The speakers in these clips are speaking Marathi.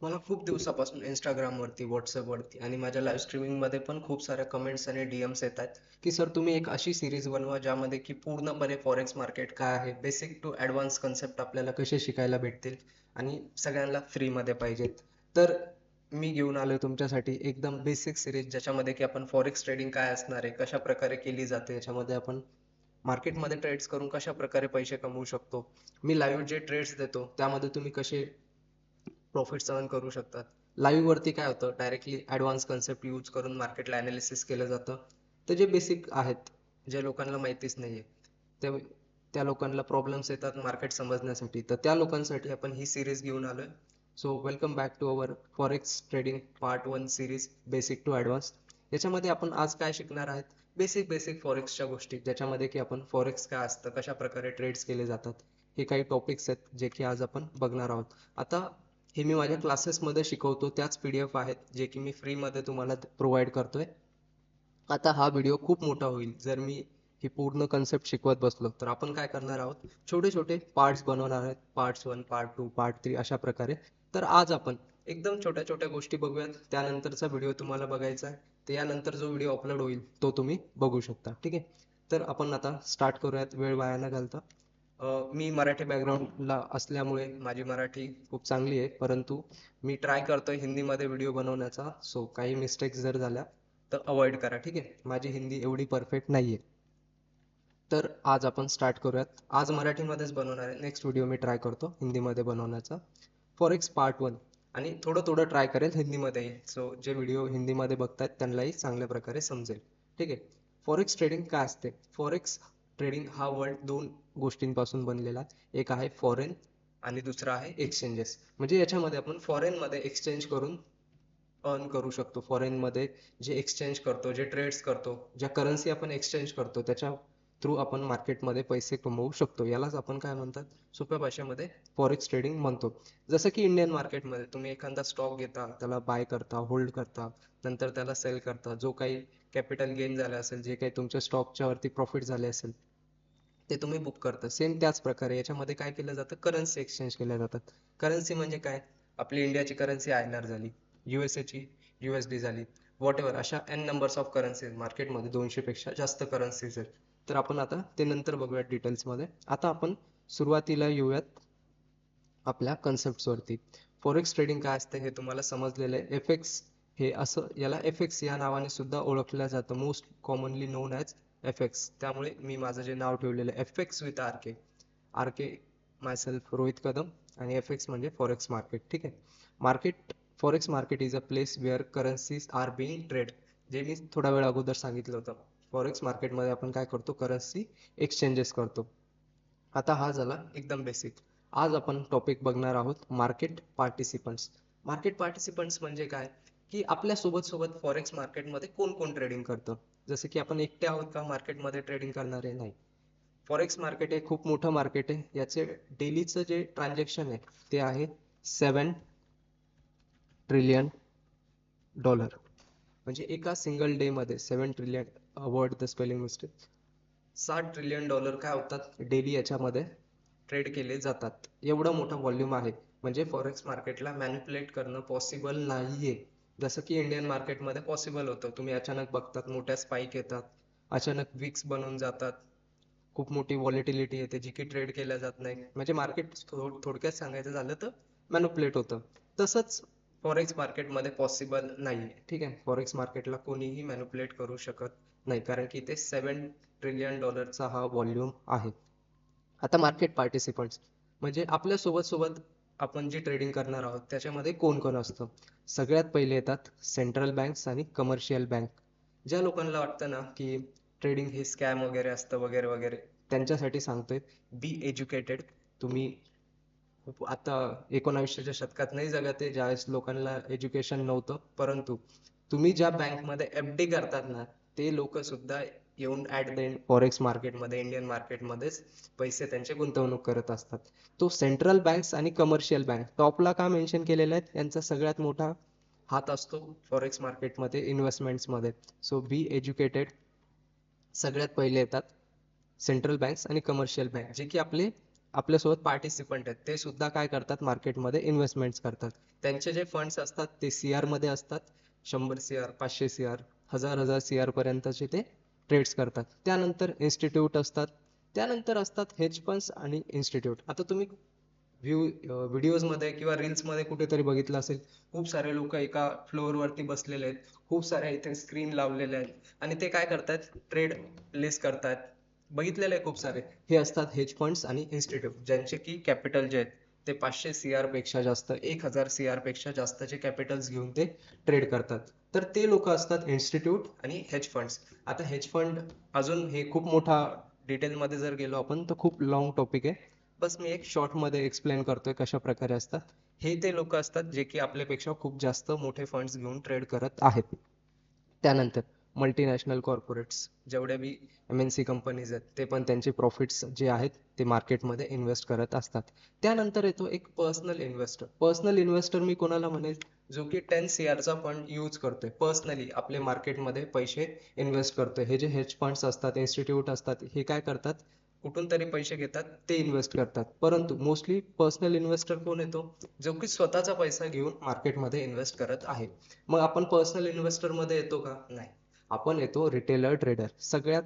मला खूप दिवसापासून Instagramवरती, WhatsAppवरती आणि माझ्या लाईव्ह स्ट्रीमिंगमध्ये पण खूप साऱ्या कमेंट्स आणि DMs येत आहेत, की सर तुम्ही एक अशी सीरीज बनवा ज्यामध्ये की पूर्णपणे फॉरेक्स मार्केट काय आहे, बेसिक टू ॲडव्हान्स कन्सेप्ट आपल्याला कसे शिकायला भेटतील आणि सगळ्यांना फ्रीमध्ये पाहिजेत. तर मी घेऊन आलोय तुमच्यासाठी एकदम बेसिक सीरीज ज्याच्यामध्ये की आपण फॉरेक्स ट्रेडिंग काय असणार आहे, कशा प्रकारे केली जाते, याच्यामध्ये आपण मार्केटमध्ये ट्रेड्स करून कशा प्रकारे पैसे कमवू शकतो. मी लाईव्ह जे ट्रेड्स देतो त्यामध्ये तुम्ही कसे प्रॉफिट्स अर्न करू शकतात. लाईव्ह वरती काय होतं, डायरेक्टली ॲडव्हान्स कन्सेप्ट यूज करून मार्केटला ॲनालिसिस केलं जातं. तर जे बेसिक आहेत, जे लोकांना माहितीच नाहीये, ते त्या लोकांना प्रॉब्लेम्स येतात मार्केट समजण्यासाठी. तर त्या लोकांसाठी आपण ही सिरीज घेऊन आलोय. So welcome back to our forex trading part 1 series basic to advance. याच्यामध्ये आपण आज काय शिकणार आहेत, बेसिक बेसिक फॉरेक्सच्या गोष्टी, ज्याच्यामध्ये की आपण फॉरेक्स काय असतं, कशा प्रकारे ट्रेड्स केले जातात, हे काही टॉपिक्स आहेत जे की आज आपण बघणार आहोत. आता हे मी माझ्या क्लासेसमध्ये शिकवतो, त्याच PDF आहेत जे की मी फ्रीमध्ये तुम्हाला प्रोव्हाइड करतोय. आता हा व्हिडिओ खूप मोठा होईल जर मी ही पूर्ण कन्सेप्ट शिकवत बसलो. तर आपण काय करणार आहोत, छोटे छोटे पार्ट्स बनवणार आहेत, पार्ट्स 1, पार्ट 2, पार्ट 3 अशा प्रकारे. तर आज आपण एकदम छोट्या छोट्या गोष्टी बघूयात, त्यानंतरचा व्हिडिओ तुम्हाला बघायचा आहे, तर यानंतर जो व्हिडिओ अपलोड होईल तो तुम्ही बघू शकता. ठीक आहे, तर आपण आता स्टार्ट करूयात वेळ वाया न घालता. मी मराठी बॅकग्राऊंडला असल्यामुळे माझी मराठी खूप चांगली आहे, परंतु मी ट्राय करतोय हिंदीमध्ये व्हिडिओ बनवण्याचा. सो काही मिस्टेक्स जर झाल्या तर अवॉइड करा. ठीक आहे, माझी हिंदी एवढी परफेक्ट नाहीये. तर आज आपण स्टार्ट करूयात. आज मराठीमध्येच बनवणार आहे, नेक्स्ट व्हिडिओ मी ट्राय करतो हिंदीमध्ये बनवण्याचा. फॉरेक्स पार्ट 1, आणि थोडं थोडं ट्राय करेल हिंदीमध्येही, सो जे व्हिडिओ हिंदीमध्ये बघतायत त्यांनाही चांगल्या प्रकारे समजेल. ठीक आहे, फॉरेक्स ट्रेडिंग काय असते. फॉरेक्स ट्रेडिंग हा वर्ल्ड दोन गोष्टींपासून बनलेला. एक आहे फॉरेन आणि दुसरा आहे एक्सचेंजेस. म्हणजे याच्यामध्ये आपण फॉरेनमध्ये एक्सचेंज करून अर्न करू शकतो. फॉरेनमध्ये जे एक्सचेंज करतो, जे ट्रेड्स करतो, ज्या करन्सी आपण एक्सचेंज करतो त्याच्या थ्रू आपण मार्केटमध्ये पैसे कमवू शकतो. यालाच आपण काय म्हणतात, सोप्या भाषेमध्ये फॉरेक्स ट्रेडिंग म्हणतो. जसं की इंडियन मार्केटमध्ये तुम्ही एखादा स्टॉक घेता, त्याला बाय करता, होल्ड करता, नंतर त्याला सेल करता, जो काही कॅपिटल गेन झाला असेल, जे काही तुमच्या स्टॉकच्या वरती प्रॉफिट झाले असेल, ते तुम्ही बुक करता. सेम त्याच प्रकारे याच्यामध्ये काय केलं जातं, करन्सी एक्सचेंज केल्या जातात. करन्सी म्हणजे काय, आपली इंडियाची करन्सी INR झाली, USA ची USD झाली, व्हॉट एव्हर, अशा एन नंबर्स ऑफ करन्सीज मार्केटमध्ये, 200 पेक्षा जास्त करन्सीज आहेत. तर आपण आता ते नंतर बघूयात डिटेल्समध्ये. आता आपण सुरुवातीला येऊयात आपल्या कन्सेप्ट्सवरती. फॉरेक्स ट्रेडिंग काय असते हे तुम्हाला समजलेलं आहे. FX हे असं, याला FX या नावाने सुद्धा ओळखलं जातं, most commonly known as FX. त्यामुळे मी माझं जे नाव ठेवलेलं आहे FX with RK. RK my self Rohit Kadam, आणि FX म्हणजे फॉरेक्स मार्केट. ठीक आहे, market, forex market is a place where currencies are being trade. जे मी थोडा वेळ अगोदर सांगितलं होतं, फॉरेक्स मार्केटमध्ये आपण काय करतो, करन्सी एक्सचेंजेस करतो. आता हा झाला एकदम बेसिक. आज आपण टॉपिक बघणार आहोत मार्केट पार्टिसिपंट्स. मार्केट पार्टिसिपंट्स म्हणजे काय, की आपल्या सोबत सोबत फॉरेक्स मार्केटमध्ये कोण कोण ट्रेडिंग करतं. जसं की आपण एकटे आहोत का मार्केटमध्ये ट्रेडिंग करणारे, नाही. फॉरेक्स मार्केट हे खूप मोठं मार्केट आहे. याचे डेलीचं जे ट्रान्झॅक्शन आहे ते आहे $7 ट्रिलियन. म्हणजे एका सिंगल डे मध्ये 7 trillion, avoid the spelling mistake, $7 trillion काय होतात डेली याच्यामध्ये ट्रेड केले जातात. एवढा मोठा व्हॉल्यूम आहे. म्हणजे फॉरेक्स मार्केटला मॅनिपुलेट करणं पॉसिबल नाहीये. जसं की इंडियन मार्केटमध्ये पॉसिबल होतं. तुम्ही अचानक बघतात मोठ्या स्पाइक येतात, अचानक विक्स बनून जातात, खूप मोठी व्हॉलेटिलिटी येते जी की ट्रेड केल्या जात नाही. म्हणजे मार्केट थोडक्यात सांगायचं झालं तर मॅनिपुलेट होतं. तसंच फॉरेक्स मार्केटमध्ये पॉसिबल नाही. ठीक आहे, फॉरेक्स मार्केटला कोणीही मॅनिपुलेट करू शकत नाही, कारण की ते $7 ट्रिलियन हा व्हॉल्यूम आहे. आता मार्केट पार्टिसिपंट्स म्हणजे आपल्या सोबत सोबत आपण जी ट्रेडिंग करणार आहोत त्याच्यामध्ये कोण कोण असतं. सगळ्यात पहिले येतात सेंट्रल बँक्स आणि कमर्शियल बँक. ज्या लोकांना वाटतं ना की ट्रेडिंग हे स्कॅम वगैरे असतं वगैरे वगैरे, त्यांच्यासाठी सांगतोय, बी एज्युकेटेड. तुम्ही आता 19व्या शतकात नाही जगत आहे, ज्यावेळेस लोकांना एज्युकेशन नव्हतं, परंतु तुम्ही ज्या बँकमध्ये FD करतात ना, ते लोक सुद्धा येऊन ऍट द एंड फॉरेक्स मार्केटमध्ये, इंडियन मार्केटमध्येच पैसे त्यांचे गुंतवणूक करत असतात. तो सेंट्रल बँक्स आणि कमर्शियल बँक टॉपला का मेन्शन केलेले आहेत, यांचा सगळ्यात मोठा हात असतो फॉरेक्स मार्केटमध्ये, इन्व्हेस्टमेंट्समध्ये. सो बी एज्युकेटेड. सगळ्यात पहिले येतात सेंट्रल बँक्स आणि कमर्शियल बँक, जे की आपले आपल्यासोबत पार्टिसिपंट आहेत ते सुद्धा काय करतात, मार्केटमध्ये इन्व्हेस्टमेंट्स करतात. त्यांचे जे फंड्स असतात ते CR मध्ये असतात. 100 CR, 500 CR, हजार हजार CR पर्यंतचे ते ट्रेड्स करतात. त्यानंतर इन्स्टिट्यूट असतात, त्यानंतर असतात हेज फंड्स आणि इन्स्टिट्यूट. आता तुम्ही व्हिडिओजमध्ये किंवा रील्समध्ये कुठेतरी बघितलं असेल, खूप सारे लोक एका फ्लोअरवरती बसलेले आहेत, खूप साऱ्या इथे स्क्रीन लावलेल्या आहेत आणि ते काय करतात, ट्रेड प्लेस करतात. बघितलेले आहे खूप सारे. हे असतात हेज फंड्स आणि इन्स्टिट्यूट, ज्यांचे की कॅपिटल जे आहेत ते 500 CR पेक्षा जास्त, 1000 CR पेक्षा जास्तचे कॅपिटल्स घेऊन ते ट्रेड करतात. तर ते लोक असतात इन्स्टिट्यूट आणि हेज फंड्स. आता हेज फंड अजून हे खूप मोठा डिटेलमध्ये जर गेलो आपण तर खूप लॉंग टॉपिक आहे. बस मी एक शॉर्टमध्ये एक्सप्लेन करतोय कशा प्रकारे असतात. हे ते लोक असतात जे की आपल्यापेक्षा खूप जास्त मोठे फंड्स घेऊन ट्रेड करत आहेत. त्यानंतर मल्टीनॅशनल कॉर्पोरेट्स, जेवढ्या बी MNC कंपनीज आहेत ते पण त्यांचे प्रॉफिट्स जे आहेत ते मार्केटमध्ये इन्व्हेस्ट करत असतात. त्यानंतर येतो एक पर्सनल इन्व्हेस्टर. पर्सनल इन्व्हेस्टर मी कोणाला म्हणेल, जो की 10 CR चा फंड यूज करतोय, पर्सनली आपले मार्केटमध्ये पैसे इन्व्हेस्ट करतोय. हे जे हेज फंड्स असतात, इन्स्टिट्यूट असतात, हे काय करतात, कुठून तरी पैसे घेतात, ते इन्व्हेस्ट करतात. परंतु मोस्टली पर्सनल इन्व्हेस्टर कोण येतो, जो की स्वतःचा पैसा घेऊन मार्केटमध्ये इन्व्हेस्ट करत आहे. मग आपण पर्सनल इन्व्हेस्टर मध्ये येतो का, नाही. आपण येतो रिटेलर ट्रेडर. सगळ्यात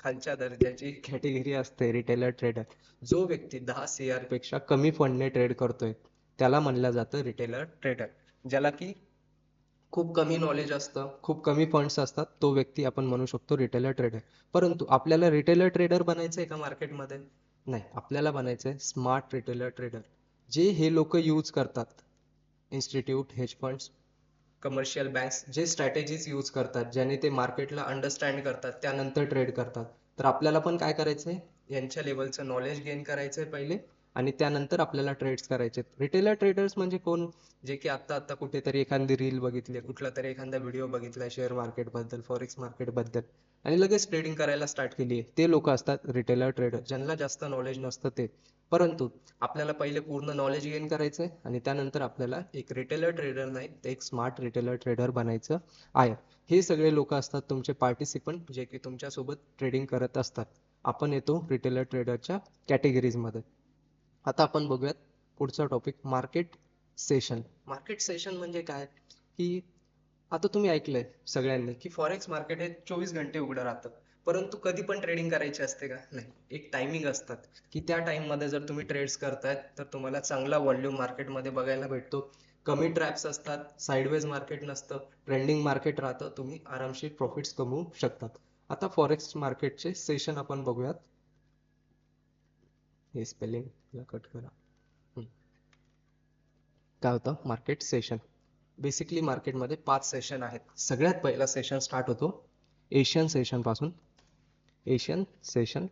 खालच्या दर्जाची कॅटेगरी असते रिटेलर ट्रेडर. जो व्यक्ती 10 CR पेक्षा कमी फंडने ट्रेड करतोय त्याला म्हणलं जातं रिटेलर ट्रेडर. ज्याला की खूप कमी नॉलेज असतं, खूप कमी फंड्स असतात, तो व्यक्ती आपण म्हणू शकतो रिटेलर ट्रेडर. परंतु आपल्याला रिटेलर ट्रेडर बनायचंय का मार्केटमध्ये, नाही. आपल्याला बनायचंय स्मार्ट रिटेलर ट्रेडर. जे हे लोक यूज करतात, institute, hedge funds, commercial banks, जे स्ट्रॅटेजीज यूज करतात ज्याने ते मार्केटला अंडरस्टँड करतात त्यानंतर ट्रेड करतात. तर आपल्याला पण काय करायचंय, यांच्या लेवलचं नॉलेज गेन करायचंय पहिले आणि त्यानंतर आपल्याला ट्रेड्स करायचे. रिटेलर ट्रेडर्स म्हणजे कोण, जे की आता आता कुठेतरी एखादी रील बघितली, कुठला तरी एखादा व्हिडिओ बघितलाय शेअर मार्केट बद्दल, फॉरेक्स मार्केट बद्दल आणि लगेच ट्रेडिंग करायला स्टार्ट केली आहे, ते लोक असतात रिटेलर ट्रेडर. ज्यांना जास्त नॉलेज नसतं ते. परंतु आपल्याला पहिले पूर्ण नॉलेज गेन करायचंय आणि त्यानंतर आपल्याला एक रिटेलर ट्रेडर नाही तर एक स्मार्ट रिटेलर ट्रेडर बनायचं आहे. हे सगळे लोक असतात तुमचे पार्टिसिपंट, जे की तुमच्यासोबत ट्रेडिंग करत असतात. आपण येतो रिटेलर ट्रेडरच्या कॅटेगरीजमध्ये. आता आपण बघूयात पुढचा topic, market session. Market session म्हणजे काय, की आता तुम्ही ऐकलंय सगळ्यांनी की फॉरेक्स मार्केट हे 24 घंटे उघडं राहतं. परंतु कधी पण ट्रेडिंग करायची असते का, नाही. एक टायमिंग असतात की त्या टाइम मध्ये जर तुम्ही ट्रेड्स करतायत तर तुम्हाला चांगला व्हॉल्यूम मार्केटमध्ये बघायला भेटतो. कमी ट्रॅप्स असतात, साइडवेज मार्केट नसतं, ट्रेंडिंग मार्केट राहतं, तुम्ही आरामशीर प्रॉफिट्स कमवू शकतात. आता फॉरेक्स मार्केटचे सेशन आपण बघूयात. हे स्पेलिंग कट करा. काय होतं मार्केट सेशन, बेसिकली मार्केटमध्ये 5 सेशन आहेत. सगळ्यात पहिला सेशन स्टार्ट होतो एशियन सेशन पासून. Asian session.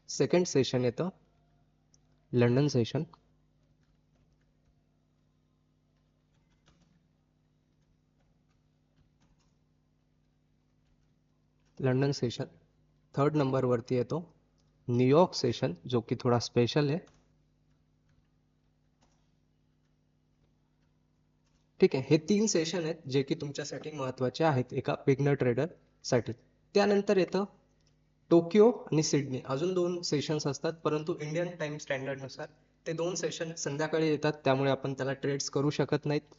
सेकंड सेशन येतं London session. London session. Third number वरती येतो न्यूयॉर्क सेशन, जो की थोडा स्पेशल आहे. ठीक आहे. हे 3 सेशन आहेत जे की तुमच्यासाठी महत्वाचे आहेत एका बिगनर ट्रेडर साठी. त्यानंतर येतं टोकियो आणि सिडनी. अजून 2 सेशन्स असतात, परंतु इंडियन टाइम स्टँडर्ड नुसार ते 2 सेशन संध्याकाळी येतात, त्यामुळे आपण त्याला ट्रेड्स करू शकत नाहीत.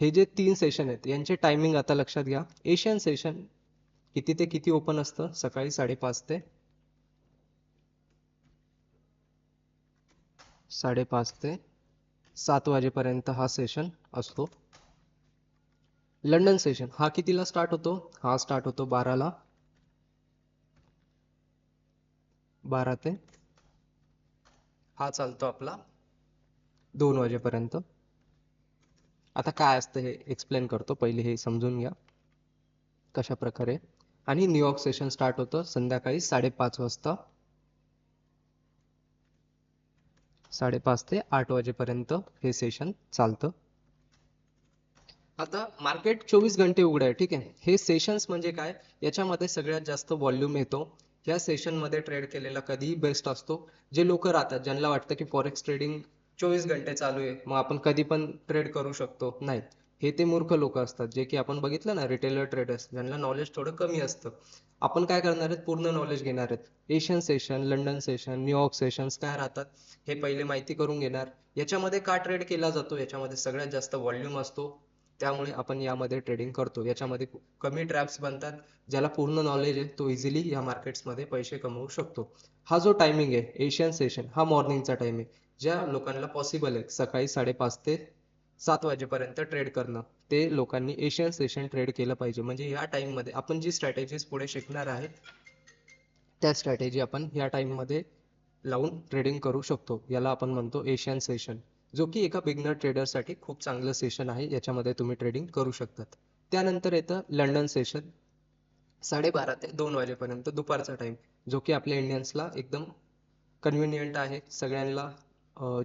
हे जे 3 सेशन आहेत यांचे टायमिंग आता लक्षात घ्या. एशियन सेशन किती ते किती ओपन असतं, सकाळी 5:30 ते 7:30 वाजेपर्यंत हा सेशन असतो. लंडन सेशन हा कितीला स्टार्ट होतो, हा स्टार्ट होतो 12ला. 12 ते हा चालतो आपला 2 वाजेपर्यंत. आता काय असतं हे एक्सप्लेन करतो, पहिले हे समजून घ्या कशा प्रकारे. आणि न्यूयॉर्क सेशन स्टार्ट होतं संध्याकाळी 5:30 वाजता. 5:30 ते 8 वाजेपर्यंत हे सेशन चालतं. आता मार्केट 24 घंटे उघडं आहे, ठीक आहे. हे सेशन्स म्हणजे काय, याच्यामध्ये सगळ्यात जास्त व्हॉल्यूम येतो. या सेशन मध्ये ट्रेड केलेला कधीही बेस्ट असतो. जे लोक राहतात ज्यांना वाटतं की फॉरेक्स ट्रेडिंग 24 घंटे चालू आहे, मग आपण कधी पण ट्रेड करू शकतो, नाही. हे ते मूर्ख लोक असतात जे की आपण बघितलं ना, रिटेलर ट्रेडर्स, ज्यांना नॉलेज थोडं कमी असतं. आपण काय करणार आहेत, पूर्ण नॉलेज घेणार आहेत. Asian session, London session, New York sessions काय राहतात हे पहिले माहिती करून घेणार. याच्यामध्ये का ट्रेड केला जातो, याच्यामध्ये सगळ्यात जास्त व्हॉल्यूम असतो, त्यामुळे आपण यामध्ये ट्रेडिंग करतो. याच्यामध्ये कमी ट्रॅप्स बनतात. ज्याला पूर्ण नॉलेज आहे तो इझिली या मार्केट्समध्ये पैसे कमवू शकतो. हा जो टायमिंग आहे एशियन सेशन, हा मॉर्निंगचा टाइम आहे. ज्या लोकांना पॉसिबल आहे सकाळी 5:30 ते 7 वाजेपर्यंत ट्रेड करणं, ते लोकांनी एशियन सेशन ट्रेड केलं पाहिजे. म्हणजे या टाइम मध्ये आपण जी स्ट्रॅटेजीज पुढे शिकणार आहे त्या स्ट्रॅटेजी आपण या टाइम मध्ये लावून ट्रेडिंग करू शकतो. याला आपण म्हणतो एशियन सेशन, जो की एका बिगनर ट्रेडरसाठी खूप चांगलं सेशन आहे. याच्यामध्ये तुम्ही ट्रेडिंग करू शकतात. त्यानंतर येतं लंडन सेशन, 12:30 ते 2 वाजेपर्यंत दुपारचा टाइम, जो की आपल्या इंडियन्सला एकदम कन्व्हिनियंट आहे. सगळ्यांना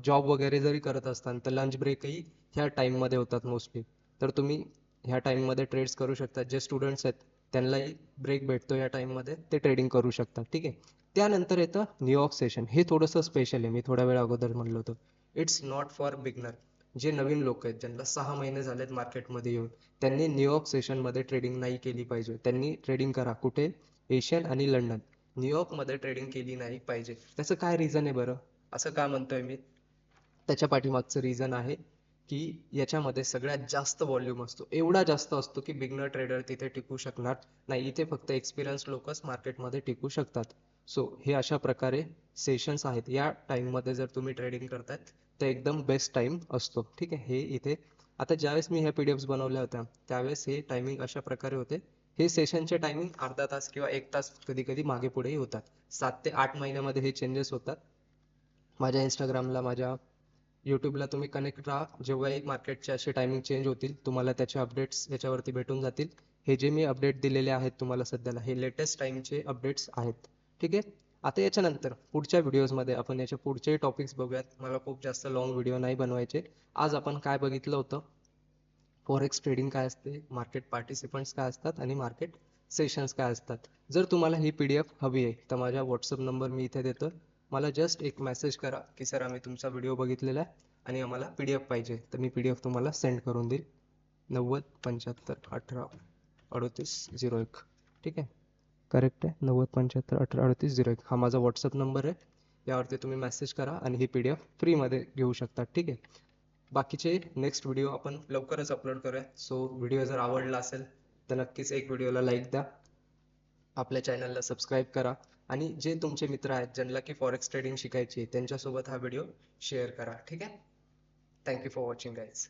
जॉब वगैरे जरी करत असताल तर लंच ब्रेकही ह्या टाइममध्ये होतात मोस्टली. तर तुम्ही ह्या टाइममध्ये ट्रेड्स करू शकता. जे स्टुडंट्स आहेत त्यांनाही ब्रेक भेटतो या टाइममध्ये, ते ट्रेडिंग करू शकतात. ठीक आहे. त्यानंतर येतं न्यूयॉर्क सेशन. हे थोडंसं स्पेशल आहे, मी थोड्या वेळा अगोदर म्हणलं होतं. It's not for beginner. जे नवीन लोक आहेत, ज्यांना 6 महिने झालेत मार्केटमध्ये येऊन, त्यांनी न्यूयॉर्क सेशनमध्ये ट्रेडिंग नाही केली पाहिजे. त्यांनी ट्रेडिंग करा कुठे, एशियन आणि लंडन. न्यूयॉर्कमध्ये ट्रेडिंग केली नाही पाहिजे. त्याचं काय रिझन आहे बरं, असं का म्हणतोय मी? त्याच्या पाठीमागचं रिझन आहे की याच्यामध्ये सगळ्यात जास्त व्हॉल्यूम असतो. एवढा जास्त असतो की बिगनर ट्रेडर तिथे टिकू शकणार नाही. इथे फक्त एक्सपिरियन्स लोकच मार्केटमध्ये टिकू शकतात. सो हे अशा प्रकारे सेशन्स आहेत. या टाइममध्ये जर तुम्ही ट्रेडिंग करतायत तर एकदम बेस्ट टाइम असतो. ठीक आहे. हे इथे आता ज्यावेळेस मी ह्या पीडीएफ्स बनवल्या होत्या त्यावेळेस हे टायमिंग अशा प्रकारे होते. हे सेशनचे टायमिंग अर्धा तास किंवा 1 तास कधी कधी मागे पुढेही होतात. 7 ते 8 महिन्यामध्ये हे चेंजेस होतात. माझ्या इंस्टाग्रामला, माझ्या यूट्यूबला तुम्ही कनेक्ट राहा. जेव्हाही मार्केटचे असे टायमिंग चेंज होतील तुम्हाला त्याचे अपडेट्स याच्यावरती भेटून जातील. हे जे मी अपडेट दिलेले आहेत तुम्हाला सध्याला, हे लेटेस्ट टाइमचे अपडेट्स आहेत. ठीक आहे. आता याच्यानंतर पुढच्या व्हिडिओजमध्ये आपण याचे पुढचे टॉपिक्स बघूयात. मला खूप जास्त लॉंग व्हिडिओ नाही बनवायचे. आज आपण काय बघितलं होतं, फॉरेक्स ट्रेडिंग काय असते, मार्केट पार्टिसिपंट्स काय असतात आणि मार्केट सेशन्स काय असतात. जर तुम्हाला ही पीडीएफ हवी आहे तर माझा व्हॉट्सअप नंबर मी इथे देतो. मला जस्ट एक मेसेज करा की सर आम्ही तुमचा व्हिडिओ बघितलेला आहे आणि आम्हाला पीडीएफ पाहिजे, तर मी पीडीएफ तुम्हाला सेंड करून देईल. 9075183801. ठीक आहे. करेक्ट आहे. 9075183801 हा माझा व्हॉट्सअप नंबर आहे. यावरती तुम्ही मेसेज करा आणि ही पीडीएफ फ्रीमध्ये घेऊ शकता. ठीक आहे. बाकीचे नेक्स्ट व्हिडिओ आपण लवकरच अपलोड करूया. सो व्हिडिओ जर आवडला असेल तर नक्कीच एक व्हिडिओला लाईक द्या, आपल्या चॅनलला सबस्क्राईब करा आणि जे तुमचे मित्र आहेत ज्यांना की फॉरेक्स ट्रेडिंग शिकायची आहे त्यांच्यासोबत हा व्हिडिओ शेअर करा. ठीक आहे. Thank you for watching guys.